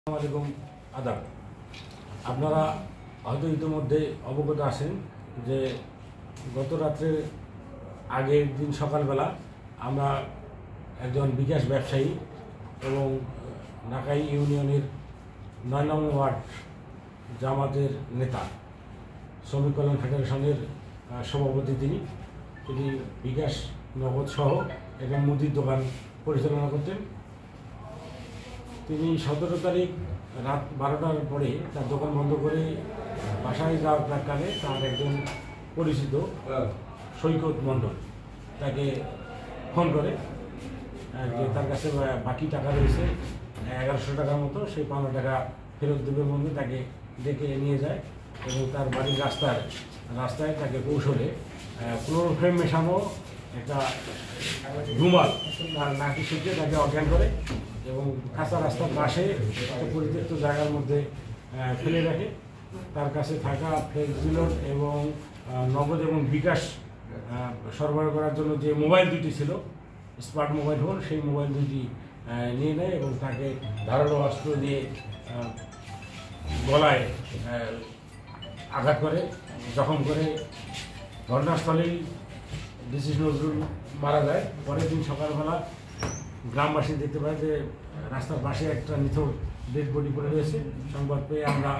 আসসালামু আদাব। আপনারা হয়তো ইতিমধ্যে অবগত আছেন যে গত রাত্রে আগের দিন সকালবেলা আমরা একজন বিকাশ ব্যবসায়ী এবং নাকাই ইউনিয়নের ৯ নং ওয়ার্ড জামাতের নেতা, শ্রমিক কল্যাণ ফেডারেশনের সভাপতি, তিনি বিকাশ নগদ সহ একটা মুদির দোকান পরিচালনা করতেন। তিনি ১৭ তারিখ রাত ১২টার পরে তার দোকান বন্ধ করে বাসায় যাওয়ার প্রাক্কালে তার একজন পরিচিত সৈকত মণ্ডল তাকে ফোন করে যে তার কাছে বাকি টাকা রয়েছে ১১০০ টাকার মতো, সেই ৫০ টাকা ফেরত দেবে মধ্যে তাকে ডেকে নিয়ে যায় এবং তার বাড়ির রাস্তায় তাকে কৌশলে ক্লোরোফেম মেশানো একটা রুমাল তার নাকি শুকিয়ে তাকে অজ্ঞান করে এবং কাঁচা রাস্তার পাশে একটা পরিত্যক্ত জায়গার মধ্যে ফেলে রাখে। তার কাছে থাকা ফ্লেক্সিলোড এবং নগদ এবং বিকাশ সরবরাহ করার জন্য যে মোবাইল দুটি ছিল, স্মার্ট মোবাইল ফোন, সেই মোবাইল দুটি নিয়ে নেয় এবং তাকে ধারালো অস্ত্র দিয়ে গলায় আঘাত করে, জখম করে ঘটনাস্থলেই ডিসি নজরুল মারা যায়। পরের দিন সকালবেলা গ্রামবাসী দেখতে পায় যে রাস্তার পাশে একটা নিথর ডেড বডি পড়ে রয়েছে। সংবাদ পেয়ে আমরা